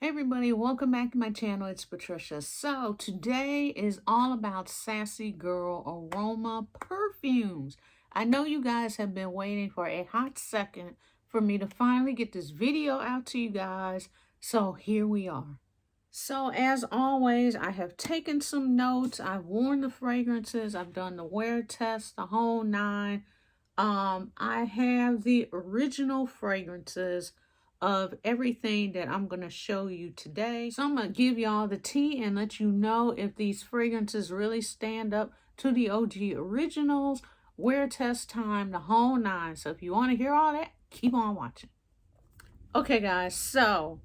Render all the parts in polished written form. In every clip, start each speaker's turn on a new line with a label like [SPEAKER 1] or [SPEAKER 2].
[SPEAKER 1] Hey everybody, welcome back to my channel. It's Patricia. So today is all about Sassy Girl Aroma perfumes. I know you guys have been waiting for a hot second for me to finally get this video out to you guys. So here we are. So as always, I have taken some notes. I've worn the fragrances. I've done the wear test, the whole nine. I have the original fragrances of everything that I'm going to show you today. So I'm going to give y'all the tea and let you know if these fragrances really stand up to the OG originals, wear test time, the whole nine. So if you want to hear all that, keep on watching. Okay guys, so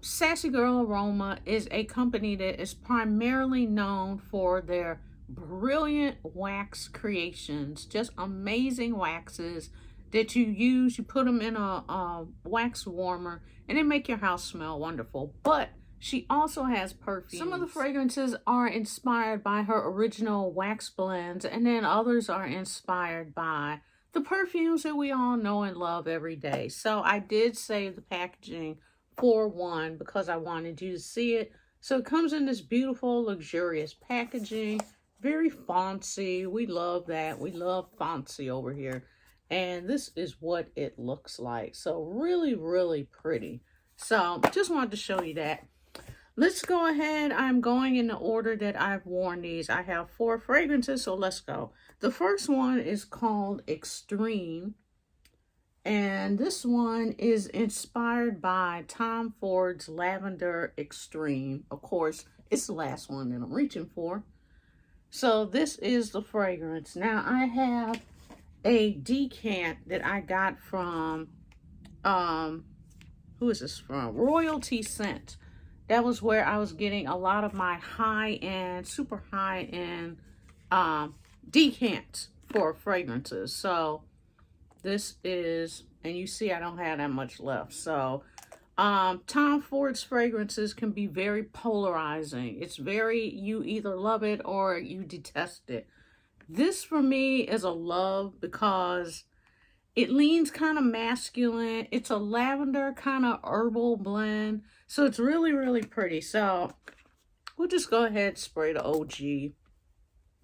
[SPEAKER 1] Sassy Girl Aroma is a company that is primarily known for their brilliant wax creations, just amazing waxes that you use. You put them in a wax warmer and they make your house smell wonderful. But she also has perfumes. Some of the fragrances are inspired by her original wax blends, and then others are inspired by the perfumes that we all know and love every day. So I did save the packaging for one because I wanted you to see it. So it comes in this beautiful, luxurious packaging, very fancy. We love that. We love fancy over here. And this is what it looks like. So really, really pretty. So just wanted to show you that. Let's go ahead. I'm going in the order that I've worn these. I have 4 fragrances, so let's go. The first one is called Extreme. And this one is inspired by Tom Ford's Lavender Extreme. Of course, it's the last one that I'm reaching for. So this is the fragrance. Now I have a decant that I got from, who is this from? Royalty Scent. That was where I was getting a lot of my high-end, super high-end decants for fragrances. So this is, and you see I don't have that much left. So Tom Ford's fragrances can be very polarizing. It's very, you either love it or you detest it. This for me is a love because it leans kind of masculine. It's a lavender kind of herbal blend. So it's really, really pretty. So we'll just go ahead and spray the OG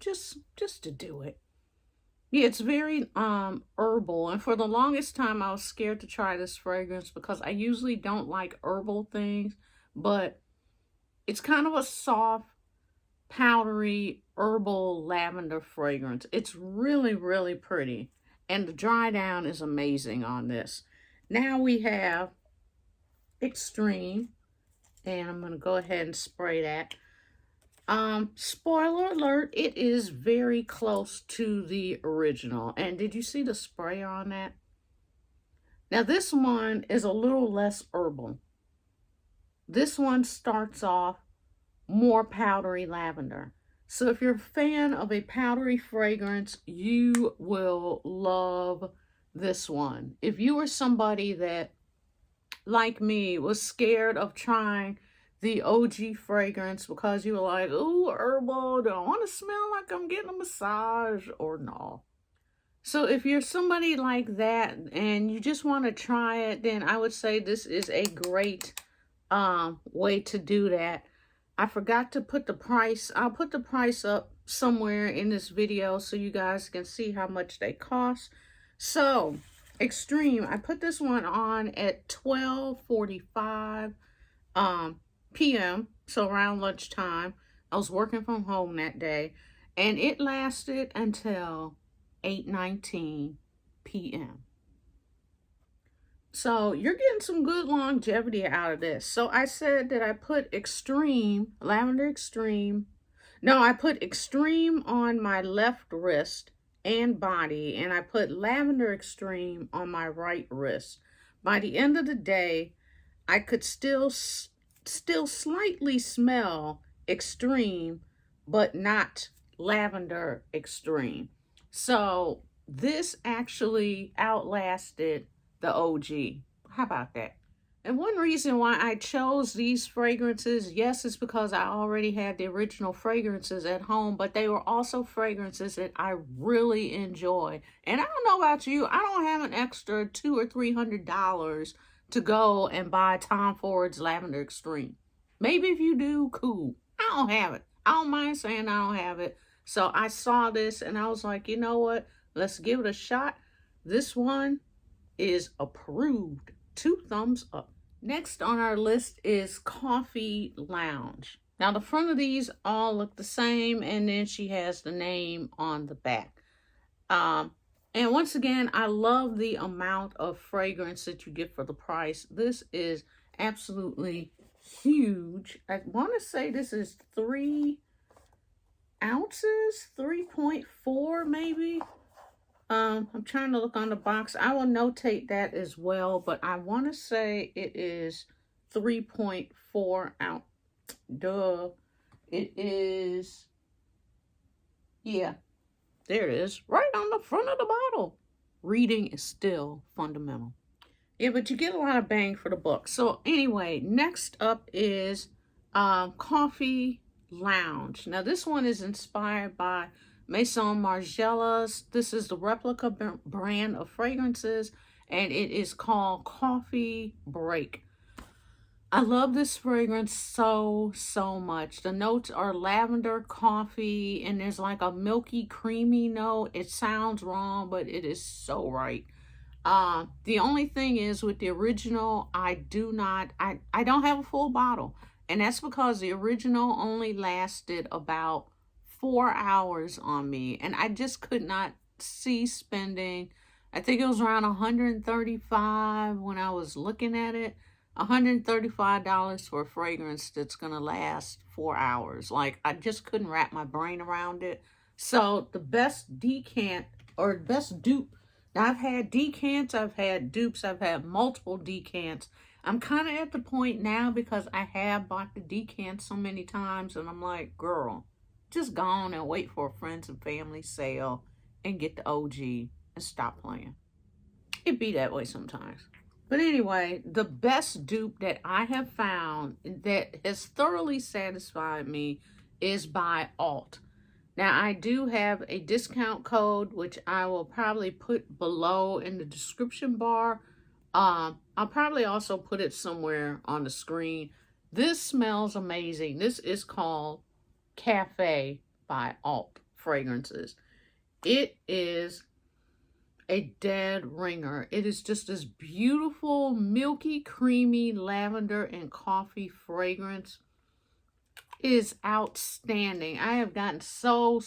[SPEAKER 1] just to do it. Yeah, it's very herbal. And for the longest time, I was scared to try this fragrance because I usually don't like herbal things. But it's kind of a soft, powdery, herbal lavender fragrance. It's really, really pretty. And the dry down is amazing on this. Now we have Extreme. And I'm going to go ahead and spray that. Spoiler alert, it is very close to the original. And did you see the spray on that? Now this one is a little less herbal. This one starts off more powdery lavender. So if you're a fan of a powdery fragrance, you will love this one. If you were somebody that, like me, was scared of trying the OG fragrance because you were like, ooh, herbal, do I want to smell like I'm getting a massage or no? So if you're somebody like that and you just want to try it, then I would say this is a great way to do that. I forgot to put the price. I'll put the price up somewhere in this video so you guys can see how much they cost. So Extreme, I put this one on at 12:45 p.m. so around lunchtime. I was working from home that day, and it lasted until 8:19 p.m. So you're getting some good longevity out of this. So I said that I put Extreme, Lavender Extreme. No, I put Extreme on my left wrist and body, and I put Lavender Extreme on my right wrist. By the end of the day, I could still slightly smell Extreme, but not Lavender Extreme. So this actually outlasted the OG. How about that? And one reason why I chose these fragrances, yes, is because I already had the original fragrances at home, but they were also fragrances that I really enjoy. And I don't know about you, I don't have an extra $200 or $300 to go and buy Tom Ford's Lavender Extreme. Maybe if you do, cool. I don't have it. I don't mind saying I don't have it. So I saw this and I was like, you know what? Let's give it a shot. This one is approved. 2 thumbs up. Next on our list is Coffee Lounge. Now the front of these all look the same, and then she has the name on the back. And once again, I love the amount of fragrance that you get for the price. This is absolutely huge. I want to say this is 3 ounces, 3.4 maybe. I'm trying to look on the box. I will notate that as well, but I want to say it is 3.4 ounce. Duh. It is, yeah, there it is, right on the front of the bottle. Reading is still fundamental. Yeah, but you get a lot of bang for the buck. So anyway, next up is Coffee Lounge. Now this one is inspired by Maison Margiela. This is the replica brand of fragrances, and it is called Coffee Break. I love this fragrance so much. The notes are lavender, coffee, and there's like a milky, creamy note. It sounds wrong, but it is so right. The only thing is with the original, I don't have a full bottle. And that's because the original only lasted about 4 hours on me. And I just could not see spending, I think it was around $135 when I was looking at it. $135 for a fragrance that's going to last 4 hours. Like, I just couldn't wrap my brain around it. So the best decant or best dupe, now I've had decants, I've had dupes, I've had multiple decants. I'm kind of at the point now because I have bought the decants so many times, and I'm like, girl, just go on and wait for a friends and family sale and get the OG and stop playing. It be that way sometimes. But anyway, the best dupe that I have found that has thoroughly satisfied me is by Alt. Now, I do have a discount code, which I will probably put below in the description bar. I'll probably also put it somewhere on the screen. This smells amazing. This is called Cafe by Alt Fragrances. It is a dead ringer. It is just this beautiful, milky, creamy lavender and coffee fragrance. It is outstanding. I have gotten so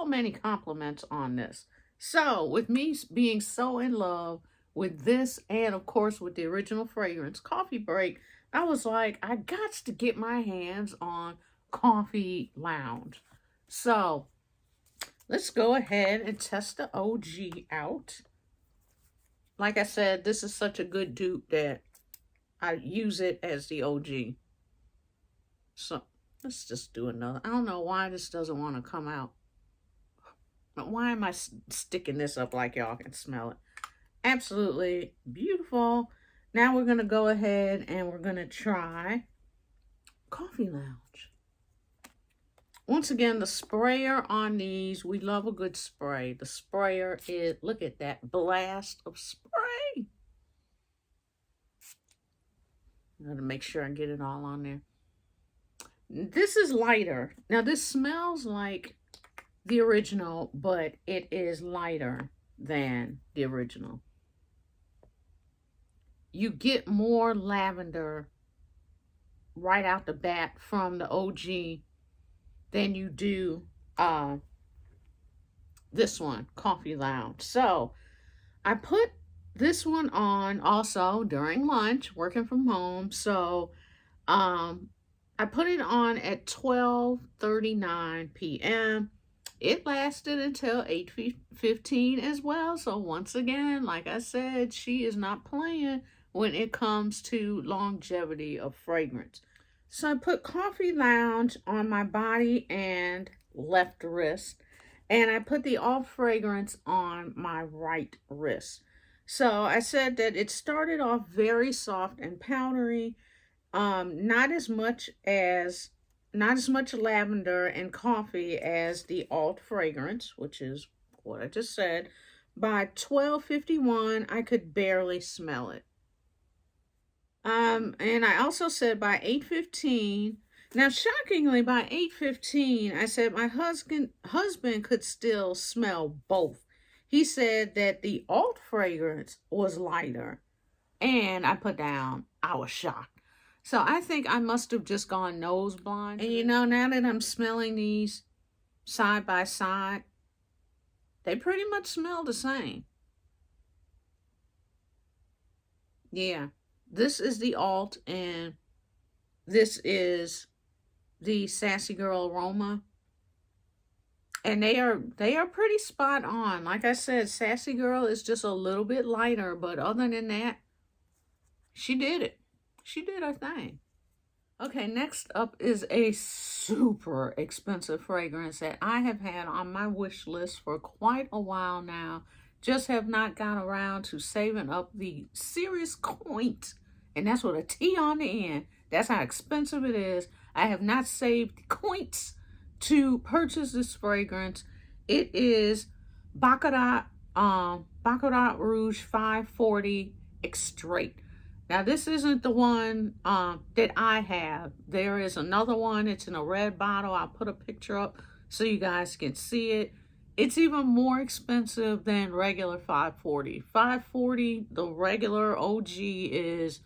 [SPEAKER 1] many compliments on this. So with me being so in love with this, and of course with the original fragrance, Coffee Break, I was like, I got to get my hands on Coffee Lounge. So let's go ahead and test the OG out. Like I said, this is such a good dupe that I use it as the OG. So let's just do another. I don't know why this doesn't want to come out. But why am I sticking this up like y'all can smell it? Absolutely beautiful. Now we're going to go ahead and we're going to try Coffee Lounge. Once again, the sprayer on these, we love a good spray. The sprayer is, look at that blast of spray. I'm going to make sure I get it all on there. This is lighter. Now, this smells like the original, but it is lighter than the original. You get more lavender right out the bat from the OG than you do this one, Coffee Lounge. So I put this one on also during lunch, working from home. So I put it on at 12:39 p.m. It lasted until 8:15 as well. So once again, like I said, she is not playing when it comes to longevity of fragrance. So I put Coffee Lounge on my body and left wrist, and I put the Alt fragrance on my right wrist. So I said that it started off very soft and powdery, not as much lavender and coffee as the Alt fragrance, which is what I just said. By 12:51, I could barely smell it. And I also said by 8:15. Now, shockingly, by 8:15, I said my husband could still smell both. He said that the alt fragrance was lighter, and I put down, I was shocked. So I think I must have just gone nose blind. And you know, now that I'm smelling these side by side, they pretty much smell the same. Yeah, this is the alt, and this is the Sassy Girl Aroma. And they are pretty spot on. Like I said, Sassy Girl is just a little bit lighter, but other than that, she did it. She did her thing. Okay, next up is a super expensive fragrance that I have had on my wish list for quite a while now. Just have not got around to saving up the serious coins. And that's with a T on the end. That's how expensive it is. I have not saved coins to purchase this fragrance. It is Baccarat Rouge 540 extrait. Now, this isn't the one that I have. There is another one. It's in a red bottle. I'll put a picture up so you guys can see it. It's even more expensive than regular 540. 540, the regular OG, is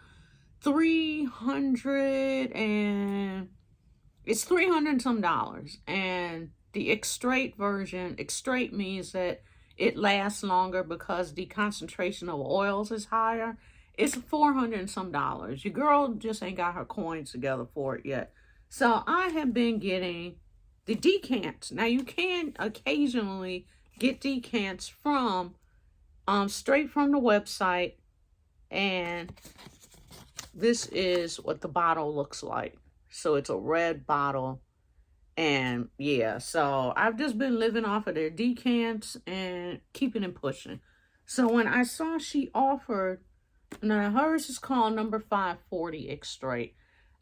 [SPEAKER 1] 300 and it's 300 and some dollars. And the extrait version, extrait means that it lasts longer because the concentration of oils is higher. It's 400 and some dollars. Your girl just ain't got her coins together for it yet. So I have been getting the decants. Now you can occasionally get decants from straight from the website, and this is what the bottle looks like. So it's a red bottle, and yeah, so I've just been living off of their decants and keeping it pushing. So when I saw she offered, now hers is called number 540 extrait,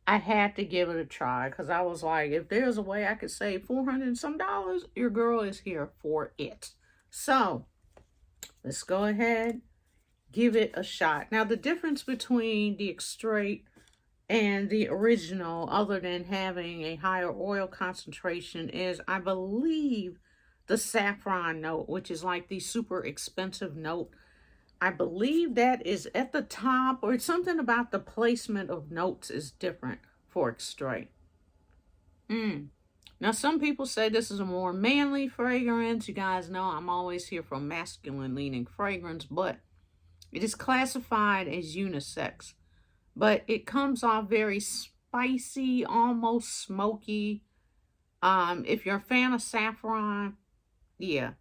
[SPEAKER 1] I had to give it a try because I was like, if there's a way I could save 400 and some dollars, your girl is here for it. So let's go ahead, give it a shot. Now the difference between the extrait and the original, other than having a higher oil concentration, is I believe the saffron note, which is like the super expensive note. I believe that is at the top, or it's something about the placement of notes is different for extrait. Now, some people say this is a more manly fragrance. You guys know I'm always here for masculine leaning fragrance, but it is classified as unisex. But it comes off very spicy, almost smoky. If you're a fan of saffron, yeah.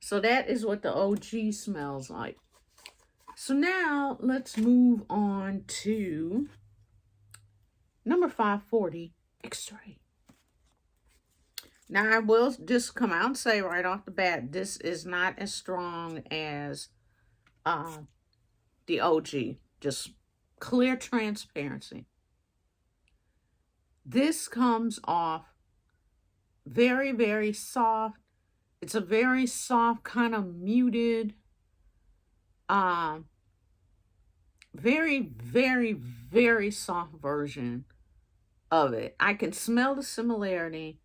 [SPEAKER 1] So that is what the OG smells like. So now let's move on to number 540 extrait. Now I will just come out and say right off the bat, this is not as strong as the OG. Just clear transparency. This comes off very, very soft. It's a very soft, kind of muted, very, very, very soft version of it. I can smell the similarity,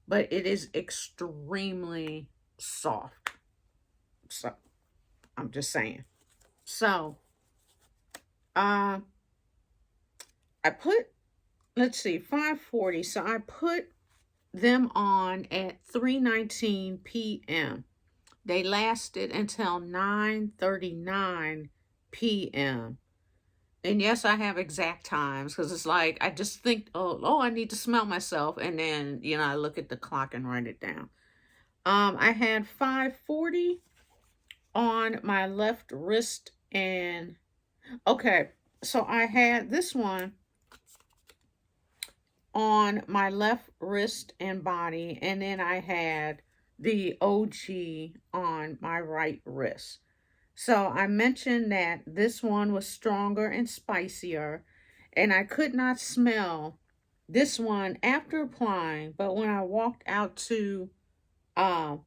[SPEAKER 1] but it is extremely soft. So I'm just saying. So I put, let's see, 540. So I put them on at 3:19 p.m. They lasted until 9:39 p.m. And yes, I have exact times because it's like I just think, oh, I need to smell myself, and then I look at the clock and write it down. I had 540 on my left wrist, and okay, so I had this one on my left wrist and body, and then I had the OG on my right wrist. So I mentioned that this one was stronger and spicier, and I could not smell this one after applying, but when I walked out to the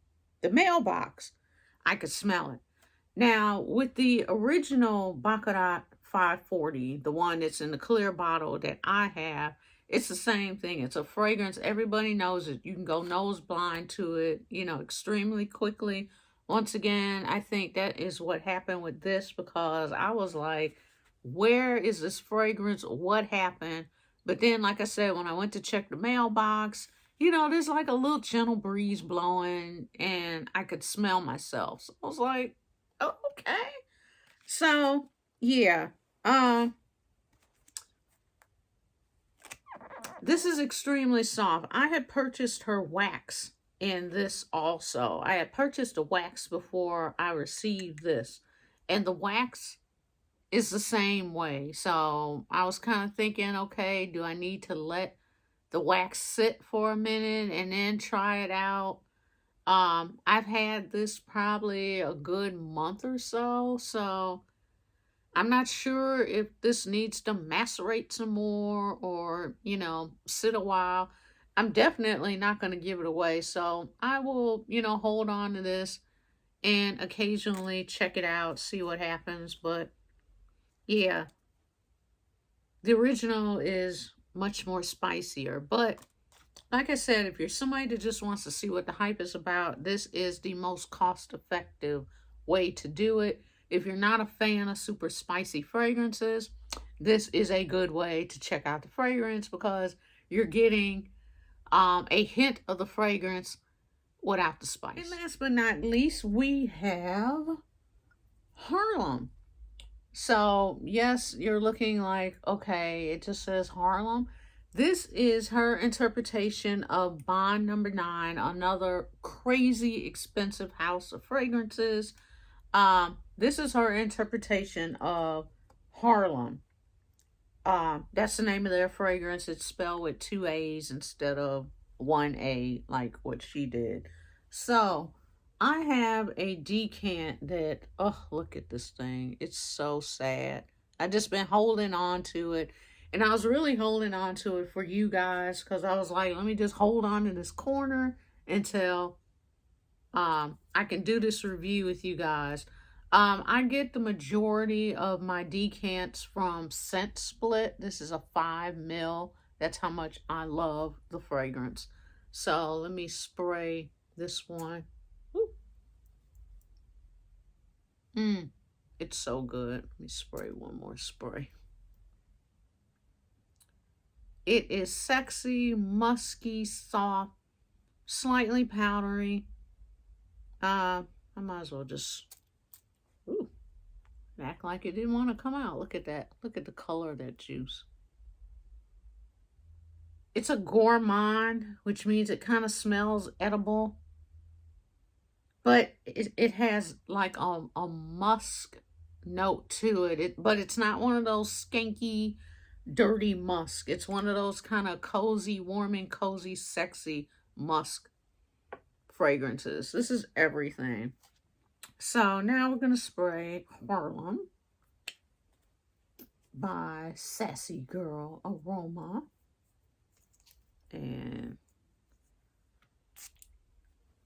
[SPEAKER 1] mailbox, I could smell it. Now, with the original Baccarat 540, the one that's in the clear bottle that I have. It's the same thing. It's a fragrance. Everybody knows it. You can go nose blind to it, you know, extremely quickly. Once again, I think that is what happened with this, because I was like, where is this fragrance? What happened? But then, like I said, when I went to check the mailbox, you know, there's like a little gentle breeze blowing and I could smell myself. So I was like, oh, okay. So, yeah. Um, this is extremely soft. I had purchased her wax in this also. I had purchased a wax before I received this. And the wax is the same way. So I was kind of thinking, okay, do I need to let the wax sit for a minute and then try it out? I've had this probably a good month or so, so I'm not sure if this needs to macerate some more or, you know, sit a while. I'm definitely not going to give it away, so I will, you know, hold on to this and occasionally check it out, see what happens. But yeah, the original is much more spicier. But like I said, if you're somebody that just wants to see what the hype is about, this is the most cost-effective way to do it. If you're not a fan of super spicy fragrances, this is a good way to check out the fragrance, because you're getting a hint of the fragrance without the spice. And last but not least, we have Harlem. So, yes, you're looking like, okay, it just says Harlem. This is her interpretation of Bond Number 9, another crazy expensive house of fragrances. This is her interpretation of Harlem. That's the name of their fragrance. It's spelled with 2 A's instead of 1 A, like what she did. So, I have a decant that, oh, look at this thing. It's so sad. I just been holding on to it. And I was really holding on to it for you guys, because I was like, let me just hold on to this corner until I can do this review with you guys. I get the majority of my decants from Scent Split. This is a 5 ml. That's how much I love the fragrance. So let me spray this one. It's so good. Let me spray one more spray. It is sexy, musky, soft, slightly powdery. I might as well just act like it didn't want to come out. Look at that. Look at the color of that juice. It's a gourmand, which means it kind of smells edible. But it has like a musk note to it. But it's not one of those skanky, dirty musk. It's one of those kind of cozy, warming, cozy, sexy musk fragrances. This is everything. So now we're going to spray Harlem by Sassy Girl Aroma. And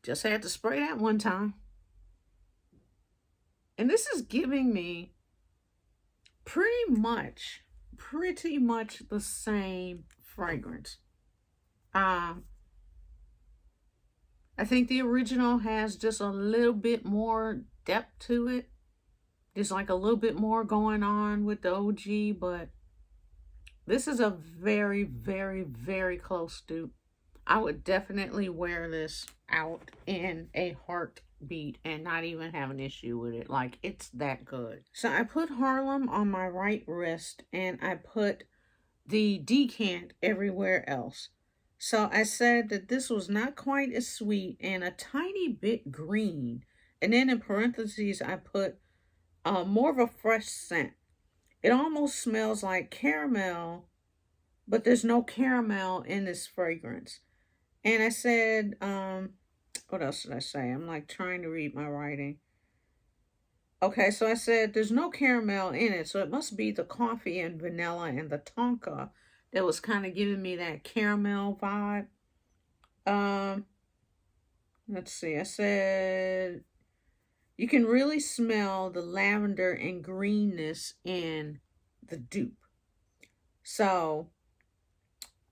[SPEAKER 1] just had to spray that one time. And this is giving me pretty much the same fragrance. I think the original has just a little bit more depth to it. There's like a little bit more going on with the OG, but this is a very, very, very close dupe. I would definitely wear this out in a heartbeat and not even have an issue with it. Like, it's that good. So I put Harlem on my right wrist and I put the decant everywhere else. So I said that this was not quite as sweet and a tiny bit green. And then in parentheses, I put more of a fresh scent. It almost smells like caramel, but there's no caramel in this fragrance. And I said, what else did I say? I'm like trying to read my writing. Okay, so I said there's no caramel in it, so it must be the coffee and vanilla and the tonka that was kind of giving me that caramel vibe. Let's see. I said you can really smell the lavender and greenness in the dupe. So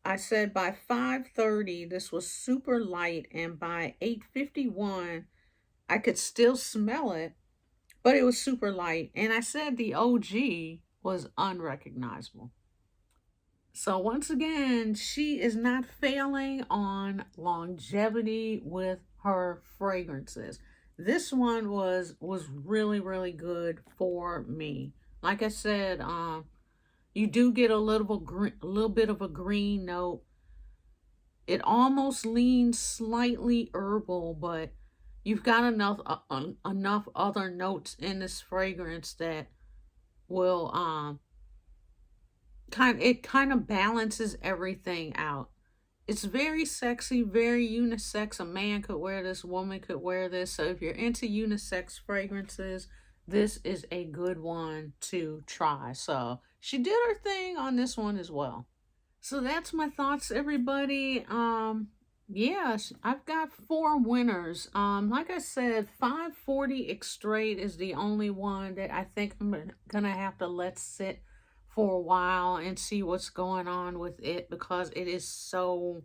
[SPEAKER 1] I said by 5:30 this was super light, and by 8:51 I could still smell it, but it was super light. And I said the OG was unrecognizable. So once again, she is not failing on longevity with her fragrances. This one was really, really good for me. Like I said, you do get a little bit of a green note. It almost leans slightly herbal, but you've got enough other notes in this fragrance that will kind of balances everything out. It's very sexy, very unisex. A man could wear this, a woman could wear this. So if you're into unisex fragrances, this is a good one to try. So she did her thing on this one as well. So that's my thoughts, everybody. Yes, I've got 4 winners. Like I said, 540 extrait is the only one that I think I'm gonna have to let sit for a while and see what's going on with it, because it is so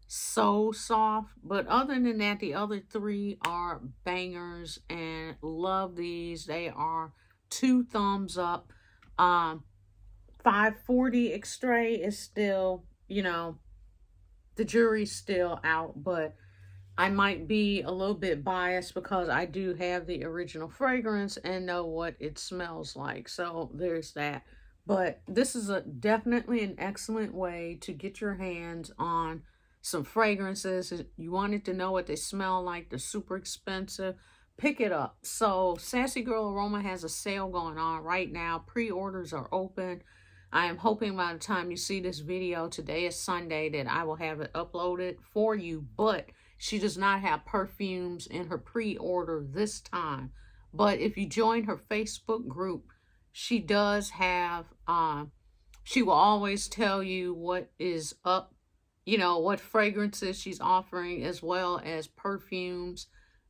[SPEAKER 1] soft. But other than that, the other 3 are bangers, and love these. They are 2 thumbs up. 540 extrait is still, the jury's still out, but I might be a little bit biased because I do have the original fragrance and know what it smells like. So there's that. But this is definitely an excellent way to get your hands on some fragrances. You wanted to know what they smell like. They're super expensive. Pick it up. So Sassy Girl Aroma has a sale going on right now. Pre-orders are open. I am hoping by the time you see this video, today is Sunday, that I will have it uploaded for you. But she does not have perfumes in her pre-order this time. But if you join her Facebook group, she does have, she will always tell you what is up, what fragrances she's offering, as well as perfumes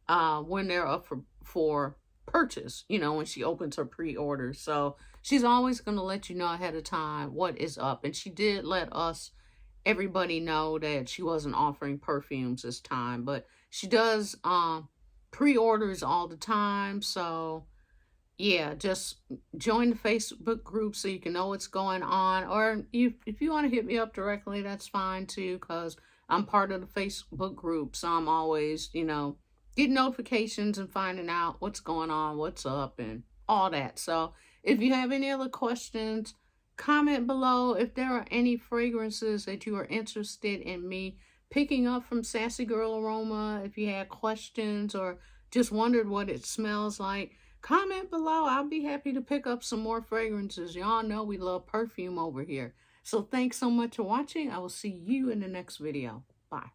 [SPEAKER 1] when they're up for purchase, when she opens her pre-order. So she's always going to let you know ahead of time what is up. And she did let everybody know that she wasn't offering perfumes this time, but she does pre-orders all the time. So yeah, just join the Facebook group so you can know what's going on. Or if you want to hit me up directly, that's fine too, because I'm part of the Facebook group. So I'm always, getting notifications and finding out what's going on, what's up, and all that. So if you have any other questions, comment below. If there are any fragrances that you are interested in me picking up from Sassy Girl Aroma, if you had questions or just wondered what it smells like, comment below. I'll be happy to pick up some more fragrances. Y'all know we love perfume over here. So thanks so much for watching. I will see you in the next video. Bye.